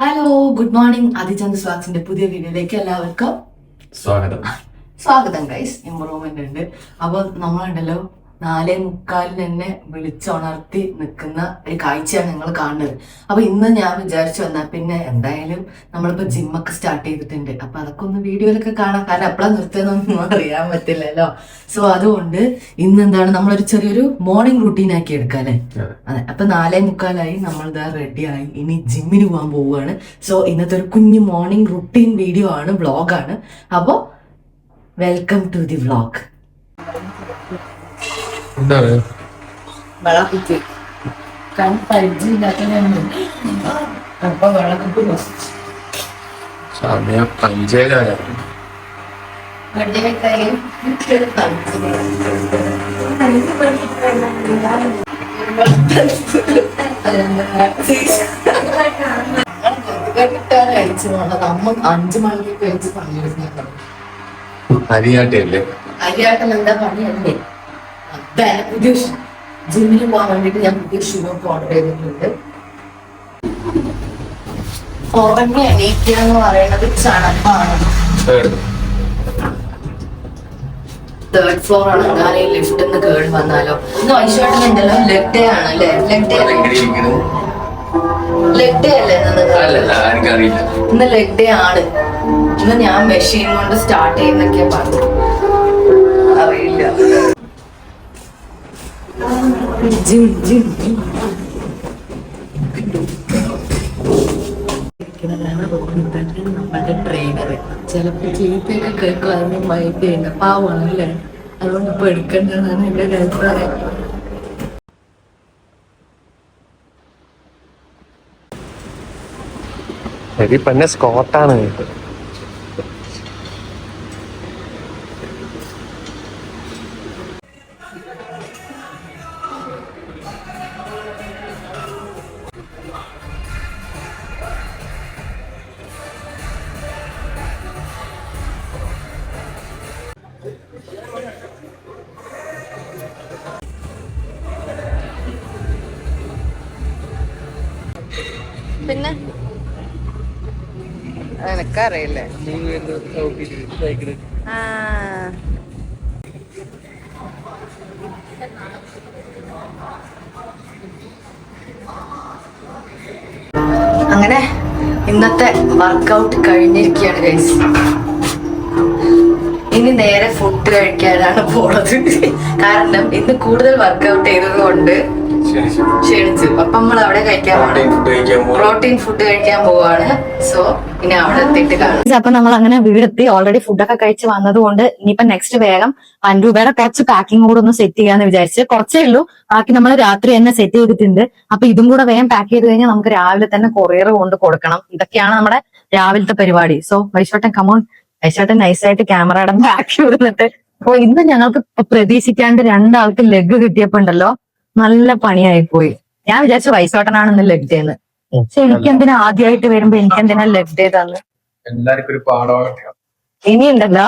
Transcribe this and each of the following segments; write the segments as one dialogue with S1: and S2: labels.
S1: Hello, good morning. Adichand സ്വാക്സിന്റെ പുതിയ വീഡിയോയിലേക്ക് എല്ലാവർക്കും സ്വാഗതം ഗൈസ്. ഇമ്പ്രൂവ്മെന്റ് ഉണ്ട്. അപ്പൊ നമ്മളുണ്ടല്ലോ 4:45 തന്നെ വിളിച്ചുണർത്തി നിൽക്കുന്ന ഒരു കാഴ്ചയാണ് നിങ്ങൾ കാണുന്നത്. അപ്പൊ ഇന്ന് ഞാൻ വിചാരിച്ചു വന്നാൽ പിന്നെ എന്തായാലും നമ്മളിപ്പോ ജിമ്മൊക്കെ സ്റ്റാർട്ട് ചെയ്തിട്ടുണ്ട്. അപ്പൊ അതൊക്കെ ഒന്ന് വീഡിയോയിലൊക്കെ കാണാം. കാരണം എപ്പോഴാ നിർത്തുന്നൊന്നും അറിയാൻ പറ്റില്ലല്ലോ. സോ അതുകൊണ്ട് ഇന്ന് എന്താണ് നമ്മളൊരു ചെറിയൊരു മോർണിംഗ് റുട്ടീൻ ആക്കി എടുക്കാം അല്ലെ. അതെ. അപ്പൊ 4:45 നമ്മൾ ഇതാ റെഡിയായി ഇനി ജിമ്മിന് പോകാൻ പോവുകയാണ്. സോ ഇന്നത്തെ ഒരു കുഞ്ഞു മോർണിംഗ് റുട്ടീൻ വീഡിയോ ആണ്, വ്ളോഗാണ്. അപ്പോ വെൽക്കം ടു ദി വ്ളോഗ്.
S2: എന്താണ്
S1: വെള്ളക്കുപ്പി അപ്പൊ വെള്ളക്കുപ്പി
S2: സമയം 5:15.
S1: കഴിച്ചു നമ്മ 5 മണിക്ക് കഴിച്ച് പണിയെടുക്കുന്നത്.
S2: അരിയാട്ടല്ലേ?
S1: അരിയാട്ടം എന്താ പണിയല്ലേ? പുതിയ ജിമ്മിന് പോകാൻ വേണ്ടിട്ട് ഞാൻ പുതിയ ഷൂ ഒക്കെ ഓർഡർ ചെയ്തിട്ടുണ്ട്. ഉറങ്ങി എണീക്കുക എന്ന് പറയുന്നത് ചടപ്പാണ്. 3rd ഫ്ലോർ ആണ്. ഞാൻ ഈ ലിഫ്റ്റിൽ നിന്ന് കേറി വന്നാലോ? ഇന്ന് വൈശ്വാട്ടിലുണ്ടല്ലോ ലെഗ് ഡേ ആണ് അല്ലേ? ലെഗ് ഡേ അല്ലേ ഇന്ന് ലെഗ് ഡേ ആണ്. ഇന്ന് ഞാൻ മെഷീൻ കൊണ്ട് സ്റ്റാർട്ട് ചെയ്യുന്നൊക്കെയാ പറഞ്ഞു. അറിയില്ല. നമ്മളുടെ ട്രെയിനറ് ചിലപ്പോ ചീത്തയൊക്കെ കേൾക്കുവായിരുന്നു. മൈൻഡ് ചെയ്യുന്ന പാവമാണല്ലേ, അതുകൊണ്ട് ഇപ്പൊ എടുക്കേണ്ടതാണ് എന്റെ ഒരു അഭിപ്രായം.
S2: പിന്നെ സ്കോട്ടാണ്.
S1: പിന്നെ എനക്കറിയില്ലേ. അങ്ങനെ ഇന്നത്തെ വർക്കൗട്ട് കഴിഞ്ഞിരിക്കുകയാണ് ഗൈസ്. ഇനി നേരെ ഫുഡ് കഴിക്കാനാണ് പോണത്. കാരണം ഇന്ന് കൂടുതൽ വർക്കൗട്ട് ചെയ്തത് കൊണ്ട് ക്ഷണിച്ചു. അപ്പൊ നമ്മൾ അവിടെ കഴിക്കാൻ പ്രോട്ടീൻ ഫുഡ് കഴിക്കാൻ പോവാണ്. സോ ഇനി അവിടെ എത്തിയിട്ട് കാണും. അപ്പൊ നമ്മൾ അങ്ങനെ വീടെത്തി ഓൾറെഡി ഫുഡൊക്കെ കഴിച്ച് വന്നത് കൊണ്ട് ഇനിയിപ്പോ നെക്സ്റ്റ് വേഗം 5 രൂപയുടെ കുറച്ച് പാക്കിംഗ് കൂടെ ഒന്ന് സെറ്റ് ചെയ്യാന്ന് വിചാരിച്ച്. കുറച്ചേ ഉള്ളൂ, ബാക്കി നമ്മൾ രാത്രി തന്നെ സെറ്റ് ചെയ്തിട്ടുണ്ട്. അപ്പൊ ഇതും കൂടെ വേഗം പാക്ക് ചെയ്ത് കഴിഞ്ഞാൽ നമുക്ക് രാവിലെ തന്നെ കൊറിയർ കൊണ്ട് കൊടുക്കണം. ഇതൊക്കെയാണ് നമ്മുടെ രാവിലത്തെ പരിപാടി. So വൈശോട്ടൻ come on. വൈശോട്ടൻ നൈസായിട്ട് ക്യാമറയുടെ ബാക്കി വിടുന്നിട്ട്. അപ്പൊ ഇന്ന് ഞങ്ങൾക്ക് പ്രതീക്ഷിക്കാണ്ട് 2 ആൾക്ക് ലെഗ് കിട്ടിയപ്പോ ഉണ്ടല്ലോ നല്ല പണിയായി പോയി. ഞാൻ വിചാരിച്ചു വൈസോട്ടനാണെന്ന് ലെഗ് ഡേ എന്ന്. പക്ഷെ എനിക്കെന്തിനാ ആദ്യമായിട്ട് വരുമ്പോ എനിക്കെന്തിനാ ലെഗ് ഡേ തന്നെ. ഇനിയുണ്ടല്ലോ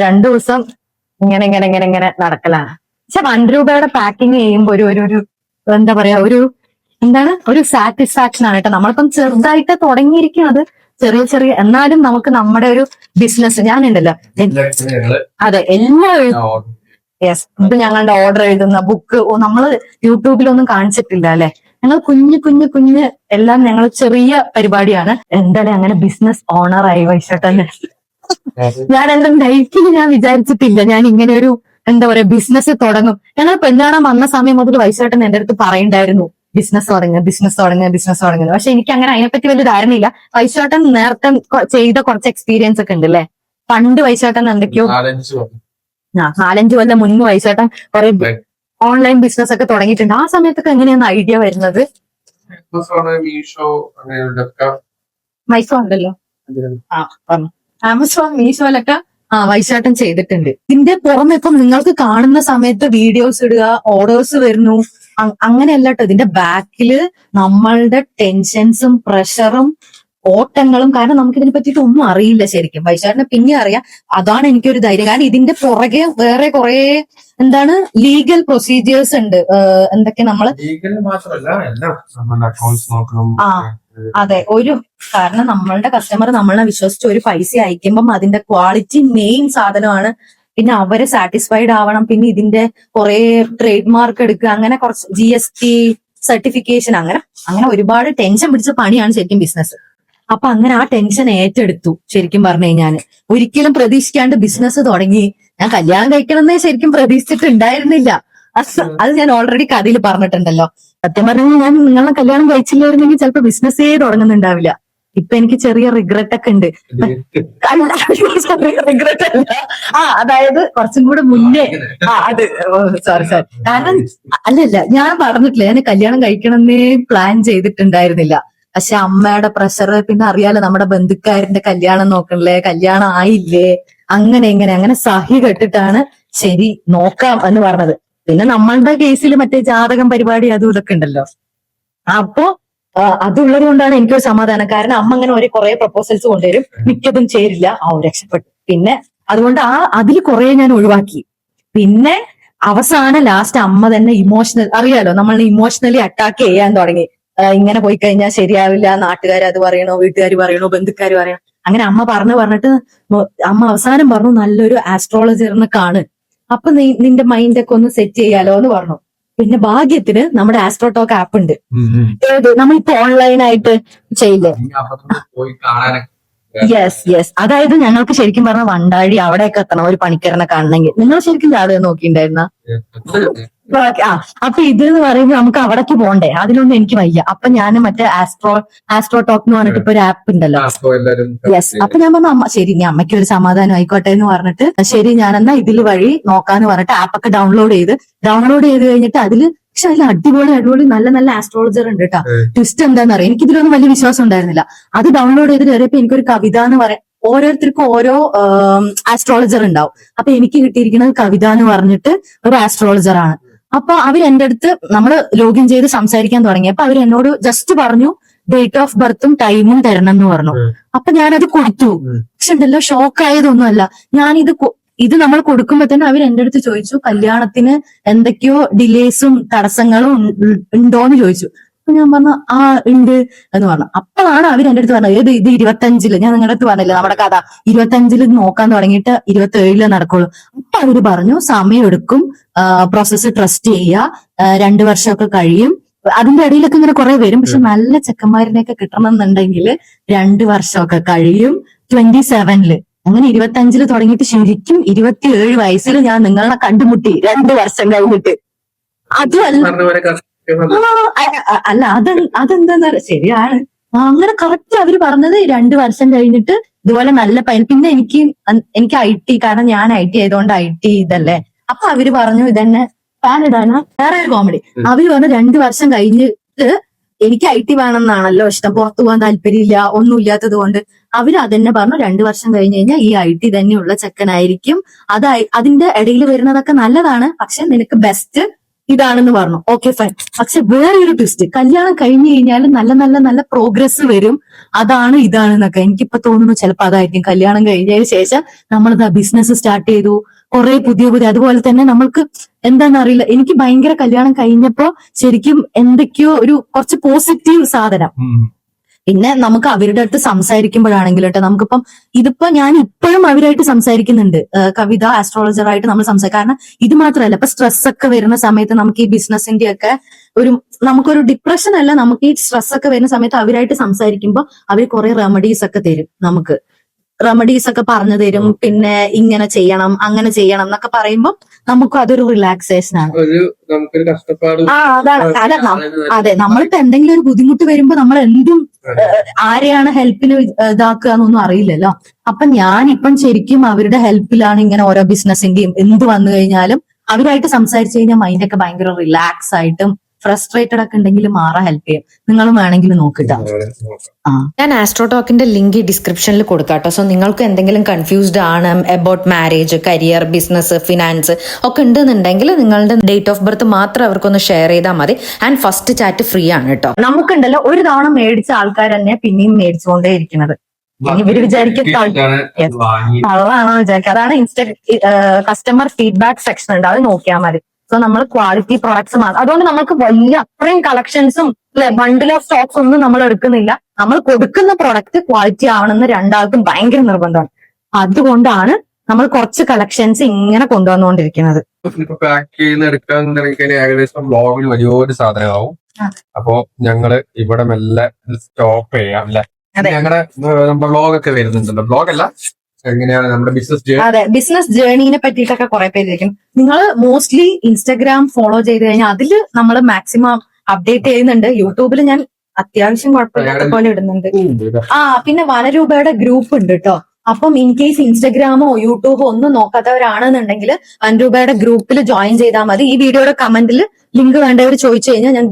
S1: 2 ദിവസം ഇങ്ങനെ ഇങ്ങനെ ഇങ്ങനെ ഇങ്ങനെ നടക്കലാണ്. പക്ഷെ 1 രൂപയുടെ പാക്കിങ് ചെയ്യുമ്പോ ഒരു എന്താ പറയാ, ഒരു സാറ്റിസ്ഫാക്ഷൻ ആണ് കേട്ടോ. നമ്മളിപ്പം ചെറുതായിട്ട് തുടങ്ങിയിരിക്കുന്നത്, ചെറിയ എന്നാലും നമുക്ക് നമ്മുടെ ഒരു ബിസിനസ്. ഞാനുണ്ടല്ലോ അതെ എല്ലാവരും യെസ്, ഇത് ഞങ്ങളുടെ ഓർഡർ എഴുതുന്ന ബുക്ക് നമ്മള് യൂട്യൂബിലൊന്നും കാണിച്ചിട്ടില്ല അല്ലെ. ഞങ്ങൾ കുഞ്ഞ് എല്ലാം ഞങ്ങൾ ചെറിയ പരിപാടിയാണ്. എന്തായാലും അങ്ങനെ ബിസിനസ് ഓണറായി വൈശോട്ടന്നെ. ഞാൻ എന്റെ ലൈഫിൽ ഞാൻ വിചാരിച്ചിട്ടില്ല ഞാൻ ഇങ്ങനെ ഒരു എന്താ പറയാ ബിസിനസ് തുടങ്ങും. ഞങ്ങൾ പെണ്ണാണാൻ വന്ന സമയം മുതൽ വൈശോട്ടൻ എന്റെ അടുത്ത് പറയണ്ടായിരുന്നു ബിസിനസ് തുടങ്ങുക. പക്ഷെ എനിക്ക് അങ്ങനെ അതിനെപ്പറ്റി വലിയ ധാരണയില്ല. വൈശോട്ടൻ നേരത്തെ ചെയ്ത കുറച്ച് എക്സ്പീരിയൻസ് ഒക്കെ ഉണ്ട് അല്ലെ. പണ്ട് വൈശോട്ടൻ എന്തൊക്കെയോ 4-5 കൊല്ലം മുൻപ് വൈശോട്ടൻ കുറെ ഓൺലൈൻ ബിസിനസ് ഒക്കെ തുടങ്ങിയിട്ടുണ്ട്. ആ സമയത്തൊക്കെ എങ്ങനെയാണ് ഐഡിയ വരുന്നത്? മൈസോ ഉണ്ടല്ലോ, ആമസോൺ മീഷോയിലൊക്കെ വൈശോട്ടൻ ചെയ്തിട്ടുണ്ട്. ഇതിന്റെ പുറമെ ഇപ്പം നിങ്ങൾക്ക് കാണുന്ന സമയത്ത് വീഡിയോസ് ഇടുക, ഓർഡേഴ്സ് വരുന്നു, അങ്ങനെയല്ല കേട്ടോ. ഇതിന്റെ ബാക്കില് നമ്മളുടെ ടെൻഷൻസും പ്രഷറും ഓട്ടങ്ങളും. കാരണം നമുക്ക് ഇതിനെ പറ്റിയിട്ട് ഒന്നും അറിയില്ല ശരിക്കും. വൈശാഖിനെ പിന്നെ അറിയാം. അതാണ് എനിക്കൊരു ധൈര്യം. കാരണം ഇതിന്റെ പുറകെ വേറെ കുറെ എന്താണ് ലീഗൽ പ്രൊസീജിയേഴ്സ് ഉണ്ട്. എന്തൊക്കെ നമ്മള് അതെ, കാരണം നമ്മളുടെ കസ്റ്റമർ നമ്മളെ വിശ്വസിച്ച് ഒരു പൈസ അയക്കുമ്പം അതിന്റെ ക്വാളിറ്റി മെയിൻ സാധനമാണ്. പിന്നെ അവര് സാറ്റിസ്ഫൈഡ് ആവണം. പിന്നെ ഇതിന്റെ കുറെ ട്രേഡ് മാർക്ക് എടുക്കുക, അങ്ങനെ കുറച്ച് GST സർട്ടിഫിക്കേഷൻ, അങ്ങനെ ഒരുപാട് ടെൻഷൻ പിടിച്ച പണിയാണ് ശരിക്കും ബിസിനസ്. അപ്പൊ അങ്ങനെ ആ ടെൻഷൻ ഏറ്റെടുത്തു. ശരിക്കും പറഞ്ഞു കഴിഞ്ഞാൽ ഒരിക്കലും പ്രതീക്ഷിക്കാണ്ട് ബിസിനസ് തുടങ്ങി. ഞാൻ കല്യാണം കഴിക്കണമെന്നേ ശരിക്കും പ്രതീക്ഷിച്ചിട്ടുണ്ടായിരുന്നില്ല. അത് ഞാൻ ഓൾറെഡി കഥയിൽ പറഞ്ഞിട്ടുണ്ടല്ലോ. സത്യം പറഞ്ഞാൽ ഞാൻ നിങ്ങളെ കല്യാണം കഴിച്ചില്ലായിരുന്നെങ്കിൽ ചിലപ്പോ ബിസിനസ്സേ തുടങ്ങുന്നുണ്ടാവില്ല. ഇപ്പൊ എനിക്ക് ചെറിയ റിഗ്രറ്റ് ഒക്കെ ഉണ്ട്. റിഗ്രറ്റ് അല്ല, അതായത് കുറച്ചും കൂടെ മുന്നേ അത് സോറി. കാരണം അല്ലല്ല, ഞാൻ പറഞ്ഞിട്ടില്ല ഞാൻ കല്യാണം കഴിക്കണമെന്നേ പ്ലാൻ ചെയ്തിട്ടുണ്ടായിരുന്നില്ല. പക്ഷെ അമ്മയുടെ പ്രഷർ, പിന്നെ അറിയാലോ നമ്മുടെ ബന്ധുക്കാരന്റെ കല്യാണം നോക്കണല്ലേ, കല്യാണം ആയില്ലേ, അങ്ങനെ സഹി കെട്ടിട്ടാണ് ശരി നോക്കാം എന്ന് പറഞ്ഞത്. പിന്നെ നമ്മളുടെ കേസിൽ മറ്റേ ജാതകം പരിപാടി അതും ഇതൊക്കെ ഉണ്ടല്ലോ. അപ്പോ അതുള്ളത് കൊണ്ടാണ് എനിക്കൊരു സമാധാനം. കാരണം അമ്മ അങ്ങനെ കുറെ പ്രപ്പോസൽസ് കൊണ്ടുവരും, മിക്കതും ചേരില്ല, രക്ഷപ്പെട്ടു. പിന്നെ അതുകൊണ്ട് അതിൽ കുറെ ഞാൻ ഒഴിവാക്കി. പിന്നെ അവസാനം ലാസ്റ്റ് അമ്മ തന്നെ അറിയാലോ നമ്മളെ ഇമോഷണലി അറ്റാക്ക് ചെയ്യാൻ തുടങ്ങി. ഇങ്ങനെ പോയി കഴിഞ്ഞാൽ ശരിയാവില്ല, നാട്ടുകാർ അത് പറയണോ, വീട്ടുകാർ പറയണോ, ബന്ധുക്കാർ പറയണോ, അങ്ങനെ അമ്മ പറഞ്ഞിട്ട് അമ്മ അവസാനം പറഞ്ഞു നല്ലൊരു ആസ്ട്രോളജറിനെ കാണ്, അപ്പൊ നിന്റെ മൈൻഡൊക്കെ ഒന്ന് സെറ്റ് ചെയ്യാലോ എന്ന് പറഞ്ഞു. പിന്നെ ഭാഗ്യത്തിന് നമ്മുടെ ആസ്ട്രോടോക്ക് ആപ്പ് ഉണ്ട്. നമ്മളിപ്പോ ഓൺലൈനായിട്ട് ചെയ്യില്ലേ? യെസ്. അതായത് ഞങ്ങൾക്ക് ശരിക്കും പറഞ്ഞ വണ്ടാഴി അവിടെയൊക്കെ എത്തണം ഒരു പണിക്കാരനെ കാണണമെങ്കിൽ. നിങ്ങൾ ശരിക്കും ജാതകം നോക്കിയിട്ടുണ്ടായിരുന്ന? അപ്പൊ ഇത് എന്ന് പറയുമ്പോൾ നമുക്ക് അവിടേക്ക് പോണ്ടേ, അതിലൊന്നും എനിക്ക് വയ്യ. അപ്പൊ ഞാൻ മറ്റേ ആസ്ട്രോടോക്ക് എന്ന് പറഞ്ഞിട്ട് ഇപ്പൊ ഒരു ആപ്പ് ഉണ്ടല്ലോ. യെസ്. അപ്പൊ ഞാൻ പറഞ്ഞു അമ്മ ശരി, ഇനി അമ്മയ്ക്ക് ഒരു സമാധാനം ആയിക്കോട്ടെ എന്ന് പറഞ്ഞിട്ട് ശരി ഞാനെന്നാ ഇതിൽ വഴി നോക്കാന്ന് പറഞ്ഞിട്ട് ആപ്പൊക്കെ ഡൗൺലോഡ് ചെയ്ത് കഴിഞ്ഞിട്ട് അതിൽ അടിപൊളി നല്ല ആസ്ട്രോളജർ ഉണ്ട് കേട്ടോ. ട്വിസ്റ്റ് എന്താണെന്ന് അറിയാം, എനിക്ക് ഇതിലൊന്നും വലിയ വിശ്വാസം ഉണ്ടായിരുന്നില്ല. അത് ഡൗൺലോഡ് ചെയ്ത് കയറിയപ്പോ എനിക്കൊരു കവിത എന്ന് പറയാം, ഓരോരുത്തർക്കും ഓരോ ആസ്ട്രോളജർ ഉണ്ടാവും. അപ്പൊ എനിക്ക് കിട്ടിയിരിക്കുന്നത് കവിത എന്ന് പറഞ്ഞിട്ട് ഒരു ആസ്ട്രോളജർ ആണ്. അപ്പൊ അവരെന്റെ അടുത്ത് നമ്മൾ ലോഗിൻ ചെയ്ത് സംസാരിക്കാൻ തുടങ്ങിയപ്പോ അവരെന്നോട് ജസ്റ്റ് പറഞ്ഞു ഡേറ്റ് ഓഫ് ബർത്തും ടൈമും തരണം എന്ന് പറഞ്ഞു. അപ്പൊ ഞാനത് കൊടുത്തു. പക്ഷെ ഉണ്ടല്ലോ, ഷോക്ക് ആയതൊന്നുമല്ല. ഇത് നമ്മൾ കൊടുക്കുമ്പോ തന്നെ അവർ എന്റെ അടുത്ത് ചോദിച്ചു കല്യാണത്തിന് എന്തൊക്കെയോ ഡിലേസും തടസ്സങ്ങളും ഉണ്ടോന്ന് ചോദിച്ചു. അപ്പൊ ഞാൻ പറഞ്ഞു ഉണ്ട് എന്ന് പറഞ്ഞു. അപ്പോഴാണ് അവർ എന്റെ അടുത്ത് പറഞ്ഞത് ഇത് 25 ഞാൻ നിങ്ങളുടെ അടുത്ത് പറഞ്ഞില്ല നമ്മുടെ കഥ 25 നോക്കാൻ തുടങ്ങിയിട്ട് 27 നടക്കുള്ളൂ. അപ്പൊ അവര് പറഞ്ഞു സമയം എടുക്കും, പ്രോസസ്സ് ട്രസ്റ്റ് ചെയ്യുക, 2 വർഷമൊക്കെ കഴിയും. അതിന്റെ ഇടയിലൊക്കെ ഇങ്ങനെ കുറെ വരും, പക്ഷെ നല്ല ചെക്കന്മാരിനെയൊക്കെ കിട്ടണമെന്നുണ്ടെങ്കിൽ 2 വർഷമൊക്കെ കഴിയും. 27 അങ്ങനെ 25 തുടങ്ങിയിട്ട് ശരിക്കും 27 വയസ്സിൽ ഞാൻ നിങ്ങളെ കണ്ടുമുട്ടി 2 വർഷം കഴിഞ്ഞിട്ട്. അതുമല്ല അല്ല അതെന്താ ശരിയാണ്, അങ്ങനെ കറക്റ്റ് അവര് പറഞ്ഞത് 2 വർഷം കഴിഞ്ഞിട്ട് ഇതുപോലെ നല്ല പയ്യൻ. പിന്നെ എനിക്ക് IT, കാരണം ഞാൻ IT ആയതുകൊണ്ട് IT ഇതല്ലേ. അപ്പൊ അവര് പറഞ്ഞു ഇതന്നെ ഫാൻ ഇടാനാ. വേറെ ഒരു കോമഡി, അവര് പറഞ്ഞു 2 വർഷം കഴിഞ്ഞിട്ട് എനിക്ക് IT വേണമെന്നാണല്ലോ ഇഷ്ടം, പുറത്തു പോകാൻ താല്പര്യമില്ല, ഒന്നും ഇല്ലാത്തത് കൊണ്ട് അവര് അതന്നെ പറഞ്ഞു 2 വർഷം കഴിഞ്ഞ് കഴിഞ്ഞാൽ ഈ IT തന്നെയുള്ള ചെക്കനായിരിക്കും. അതിന്റെ ഇടയിൽ വരുന്നതൊക്കെ നല്ലതാണ്, പക്ഷെ നിനക്ക് ബെസ്റ്റ് ഇതാണെന്ന് പറഞ്ഞു. Okay fine. പക്ഷെ വേറെ ഒരു ട്വിസ്റ്റ്, കല്യാണം കഴിഞ്ഞു കഴിഞ്ഞാൽ നല്ല പ്രോഗ്രസ് വരും, ഇതാണെന്നൊക്കെ എനിക്കിപ്പോ തോന്നുന്നു. ചിലപ്പോ അതായിരിക്കും കല്യാണം കഴിഞ്ഞതിന് ശേഷം നമ്മളിതാ ബിസിനസ് സ്റ്റാർട്ട് ചെയ്തു, കുറെ പുതിയ അതുപോലെ തന്നെ നമ്മൾക്ക് എന്താണെന്നറിയില്ല. എനിക്ക് ഭയങ്കര കല്യാണം കഴിഞ്ഞപ്പോ ശരിക്കും എന്തൊക്കെയോ കുറച്ച് പോസിറ്റീവ് സാധനം. പിന്നെ നമുക്ക് അവരുടെ അടുത്ത് സംസാരിക്കുമ്പോഴാണെങ്കിൽ കേട്ടോ, ഇതിപ്പോ ഞാൻ ഇപ്പോഴും അവരായിട്ട് സംസാരിക്കുന്നുണ്ട്. കവിത ആസ്ട്രോളജറായിട്ട് നമ്മൾ സംസാരിക്കും. കാരണം ഇത് മാത്രമല്ല, ഇപ്പൊ സ്ട്രെസ് ഒക്കെ വരുന്ന സമയത്ത് നമുക്ക് ഈ ബിസിനസിന്റെ ഒക്കെ നമുക്കൊരു ഡിപ്രഷൻ അല്ല, നമുക്ക് ഈ സ്ട്രെസ് ഒക്കെ വരുന്ന സമയത്ത് അവരായിട്ട് സംസാരിക്കുമ്പോൾ അവർ കുറെ റെമഡീസ് ഒക്കെ തരും. നമുക്ക് റെമഡീസ് ഒക്കെ പറഞ്ഞു തരും. പിന്നെ ഇങ്ങനെ ചെയ്യണം അങ്ങനെ ചെയ്യണം എന്നൊക്കെ പറയുമ്പോൾ നമുക്ക് അതൊരു റിലാക്സേഷൻ ആണ്. അതെ, നമ്മളിപ്പോ എന്തെങ്കിലും ഒരു ബുദ്ധിമുട്ട് വരുമ്പോ നമ്മൾ എന്തും ആരെയാണ് ഹെൽപ്പിന് ഇതാക്കുക എന്നൊന്നും അറിയില്ലല്ലോ. അപ്പൊ ഞാനിപ്പം ശരിക്കും അവരുടെ ഹെൽപ്പിലാണ്. ഇങ്ങനെ ഓരോ ബിസിനസിന്റെയും എന്ത് വന്നു കഴിഞ്ഞാലും അവരായിട്ട് സംസാരിച്ചു കഴിഞ്ഞാൽ മൈൻഡൊക്കെ ഭയങ്കര റിലാക്സ് ആയിട്ടും ഫ്രസ്ട്രേറ്റഡ് ഒക്കെ ഉണ്ടെങ്കിൽ മാറാൻ ഹെൽപ്പ് ചെയ്യും. നിങ്ങളും വേണമെങ്കിൽ നോക്കിട്ടോ. ഞാൻ ആസ്ട്രോടോക്കിന്റെ ലിങ്ക് ഡിസ്ക്രിപ്ഷനിൽ കൊടുക്കാട്ടോ. സോ നിങ്ങൾക്ക് എന്തെങ്കിലും കൺഫ്യൂസ്ഡ് ആണ് about marriage, career, business, finance ഒക്കെ ഉണ്ടെന്നുണ്ടെങ്കിൽ നിങ്ങളുടെ ഡേറ്റ് ഓഫ് ബർത്ത് മാത്രം അവർക്കൊന്ന് ഷെയർ ചെയ്താൽ മതി. ആൻഡ് ഫസ്റ്റ് ചാറ്റ് ഫ്രീ ആണ് കേട്ടോ. നമുക്കുണ്ടല്ലോ ഒരു തവണ മേടിച്ച ആൾക്കാർ തന്നെ പിന്നെയും മേടിച്ചുകൊണ്ടേ ഇരിക്കുന്നത്. ഇവര് വിചാരിക്കും കള്ളാണോ വിചാരിക്കും. അതാണ് കസ്റ്റമർ ഫീഡ്ബാക്ക് സെക്ഷൻ ഉണ്ട്, അത് നോക്കിയാൽ മതി. സോ നമ്മൾ ക്വാളിറ്റി പ്രോഡക്ട്സ് മാത്രം, അതുകൊണ്ട് നമുക്ക് വലിയ അത്രയും കളക്ഷൻസും ബണ്ടിൽ ഓഫ് സ്റ്റോക്സ് ഒന്നും നമ്മൾ എടുക്കുന്നില്ല. നമ്മൾ കൊടുക്കുന്ന പ്രൊഡക്റ്റ് ക്വാളിറ്റി ആവണമെന്ന് രണ്ടാൾക്കും ഭയങ്കര നിർബന്ധമാണ്. അതുകൊണ്ടാണ് നമ്മൾ കുറച്ച് കളക്ഷൻസ് ഇങ്ങനെ കൊണ്ടുവന്നുകൊണ്ടിരിക്കുന്നത്.
S3: ഇപ്പൊ പാക്ക് ചെയ്യുന്ന എടുക്കാൻ ഏകദേശം ബ്ലോഗിൽ വലിയൊരു സാധനമാവും. അപ്പോ ഞങ്ങള് ഇവിടെ മെല്ലെ സ്റ്റോപ്പ് ചെയ്യാം അല്ലെ.
S1: അതെ.
S3: ഞങ്ങളുടെ ബ്ലോഗ് ഒക്കെ വരുന്നുണ്ടല്ലോ, ബ്ലോഗ് അല്ല, എങ്ങനെയാണ് നമ്മുടെ ബിസിനസ്
S1: അതെ, ബിസിനസ് ജേർണിനെ പറ്റിയിട്ടൊക്കെ കുറെ പേരിരിക്കും. നിങ്ങൾ മോസ്റ്റ്ലി ഇൻസ്റ്റാഗ്രാം ഫോളോ ചെയ്ത് കഴിഞ്ഞാൽ അതിൽ നമ്മൾ മാക്സിമം അപ്ഡേറ്റ് ചെയ്യുന്നുണ്ട്. യൂട്യൂബിൽ ഞാൻ അത്യാവശ്യം കുഴപ്പമില്ലാത്ത പോലെ ഇടുന്നുണ്ട്. പിന്നെ വനരൂപയുടെ ഗ്രൂപ്പ് ഉണ്ട് കേട്ടോ. അപ്പം ഇൻ കേസ് ഇൻസ്റ്റഗ്രാമോ യൂട്യൂബോ ഒന്നും നോക്കാത്തവരാണെന്നുണ്ടെങ്കിൽ വനരൂപയുടെ ഗ്രൂപ്പിൽ ജോയിൻ ചെയ്താൽ മതി. ഈ വീഡിയോയുടെ കമന്റിൽ ലിങ്ക് വേണ്ടവർ ചോദിച്ചു കഴിഞ്ഞാൽ ഞാൻ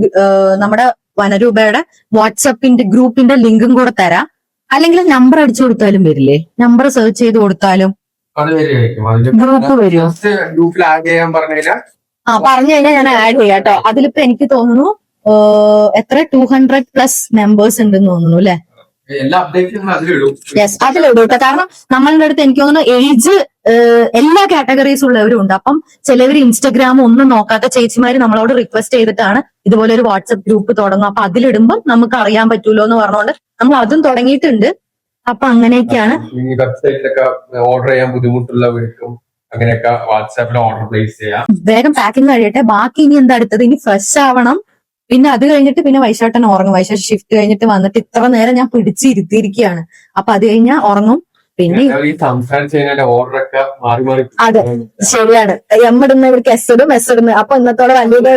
S1: നമ്മുടെ വനരൂപയുടെ വാട്സപ്പിന്റെ ഗ്രൂപ്പിന്റെ ലിങ്കും കൂടെ തരാം. അല്ലെങ്കിൽ നമ്പർ അടിച്ചു കൊടുത്താലും വരില്ലേ, നമ്പർ സെർച്ച് ചെയ്ത് കൊടുത്താലും ഗ്രൂപ്പ് വരുമോ?
S3: ഗ്രൂപ്പിൽ ആഡ് ചെയ്യാൻ പറഞ്ഞാൽ
S1: പറഞ്ഞു കഴിഞ്ഞാൽ ഞാൻ ആഡ് ചെയ്യാം കേട്ടോ. അതിലിപ്പോ എനിക്ക് തോന്നുന്നു എത്ര 200+ മെമ്പേഴ്സ് ഉണ്ടെന്ന് തോന്നുന്നു അല്ലെ.
S3: എല്ലാ അപ്ഡേറ്റും അതിലിടും.
S1: യെസ്, അതിലിടും കേട്ടോ. കാരണം നമ്മളുടെ അടുത്ത് എനിക്ക് തോന്നുന്നു ഏജ് എല്ലാ കാറ്റഗറീസ് ഉള്ളവരും ഉണ്ട്. അപ്പം ചിലവർ ഇൻസ്റ്റഗ്രാം ഒന്നും നോക്കാത്ത ചേച്ചിമാര് നമ്മളോട് റിക്വസ്റ്റ് ചെയ്തിട്ടാണ് ഇതുപോലെ ഒരു വാട്സപ്പ് ഗ്രൂപ്പ് തുടങ്ങും. അപ്പൊ അതിലിടുമ്പോൾ നമുക്ക് അറിയാൻ പറ്റൂലോ എന്ന് പറഞ്ഞുകൊണ്ട് നമ്മൾ അതും തുടങ്ങിയിട്ടുണ്ട്. അപ്പൊ അങ്ങനെയൊക്കെയാണ്.
S3: ഈ വെബ്സൈറ്റിലൊക്കെ ഓർഡർ ചെയ്യാൻ ബുദ്ധിമുട്ടുള്ളവർക്കും അങ്ങനെയൊക്കെ വാട്സാപ്പിൽ ഓർഡർ പ്ലേസ് ചെയ്യാം.
S1: വേഗം പാക്കിംഗ് കഴിയട്ടെ. ബാക്കി ഇനി എന്താ അടുത്തത്? ഇനി ഫ്രഷ് ആവണം. പിന്നെ അത് കഴിഞ്ഞിട്ട് പിന്നെ വൈശാട്ടൻ ഉറങ്ങും. വൈശാട്ട് ഷിഫ്റ്റ് കഴിഞ്ഞിട്ട് വന്നിട്ട് ഇത്ര നേരം ഞാൻ പിടിച്ചിരുത്തിയിരിക്കുകയാണ്. അപ്പൊ അത് കഴിഞ്ഞാൽ ഉറങ്ങും. പിന്നെ
S3: ഈ സംസാരിച്ച് കഴിഞ്ഞാൽ ഓർഡറൊക്കെ മാറി മാറി.
S1: അതെ, ശരിയാണ്. ഇവർക്ക് എസ് ഇടും എസ് ഇടുന്നത്. അപ്പൊ ഇന്നത്തോടെ വലിയ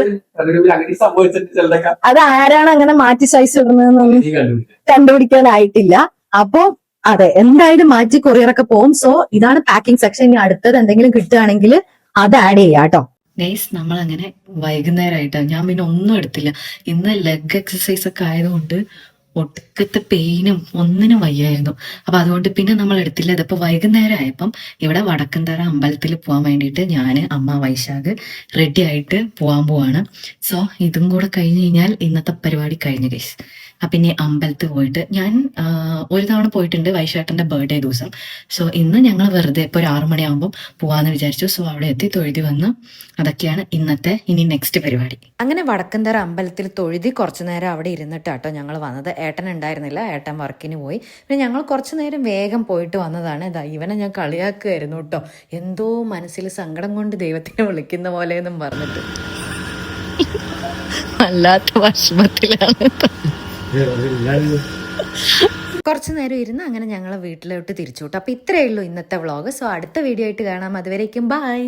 S3: അങ്ങനെ സംഭവിച്ചിട്ട് ചിലതൊക്കെ
S1: അത് ആരാണ് അങ്ങനെ മാറ്റി സൈസ് ഇടുന്നതെന്നൊന്നും കണ്ടുപിടിക്കാനായിട്ടില്ല. അപ്പൊ അതെ, എന്തായാലും മാറ്റി കൊറിയറൊക്കെ പോകും. സോ ഇതാണ് പാക്കിംഗ് സെക്ഷൻ. ഇനി അടുത്തത് എന്തെങ്കിലും കിട്ടുകയാണെങ്കിൽ അത് ആഡ് ചെയ്യാം കേട്ടോ.
S4: ഗൈസ്, നമ്മളങ്ങനെ വൈകുന്നേരമായിട്ടാണ്. ഞാൻ പിന്നെ ഒന്നും എടുത്തില്ല. ഇന്ന് ലെഗ് എക്സസൈസ് ഒക്കെ ആയതുകൊണ്ട് ഒടുക്കത്തെ പെയിനും ഒന്നിനും വയ്യായിരുന്നു. അപ്പൊ അതുകൊണ്ട് പിന്നെ നമ്മൾ എടുത്തില്ല. ഇതിപ്പോ വൈകുന്നേരം ആയപ്പം ഇവിടെ വടക്കന്തറ അമ്പലത്തിൽ പോകാൻ വേണ്ടിയിട്ട് ഞാന് അമ്മ വൈശാഖ് റെഡി ആയിട്ട് പോവാൻ പോവാണ്. സോ ഇതും കൂടെ കഴിഞ്ഞ് കഴിഞ്ഞാൽ ഇന്നത്തെ പരിപാടി കഴിഞ്ഞു ഗൈസ്. അപ്പൊ ഇനി അമ്പലത്തിൽ പോയിട്ട് ഞാൻ ഒരു തവണ പോയിട്ടുണ്ട് വൈശാഖന്റെ ബർത്ത്ഡേ ദിവസം. സോ ഇന്ന് ഞങ്ങൾ വെറുതെ ഇപ്പൊ ഒരു 6 മണിയാകുമ്പോൾ പോവാന്ന് വിചാരിച്ചു. സോ അവിടെ എത്തി തൊഴുതി വന്ന് അതൊക്കെയാണ് ഇന്നത്തെ ഇനി നെക്സ്റ്റ് പരിപാടി.
S5: അങ്ങനെ വടക്കന്തറ അമ്പലത്തിൽ തൊഴുതി കുറച്ചു നേരം അവിടെ ഇരുന്നിട്ടാട്ടോ ഞങ്ങൾ വന്നത്. ഏട്ടൻ ഉണ്ടായിരുന്നില്ല, ഏട്ടൻ വർക്കിന് പോയി. പിന്നെ ഞങ്ങൾ കുറച്ചു നേരം വേഗം പോയിട്ട് വന്നതാണ്. ഇതാ ഇവനെ ഞാൻ കളിയാക്കുമായിരുന്നു കേട്ടോ, എന്തോ മനസ്സിൽ സങ്കടം കൊണ്ട് ദൈവത്തിനെ വിളിക്കുന്ന പോലെ എന്നും പറഞ്ഞിട്ട്.
S4: വല്ലാത്ത വിഷമത്തിലാണ്.
S5: കുറച്ചു നേരം ഇരുന്ന് അങ്ങനെ ഞങ്ങൾ വീട്ടിലോട്ട് തിരിച്ചു വിട്ടു. അപ്പൊ ഇത്രയേ ഉള്ളൂ ഇന്നത്തെ വ്ളോഗ്. സോ അടുത്ത വീഡിയോ ആയിട്ട് കാണാം. അതുവരേക്കും ബൈ.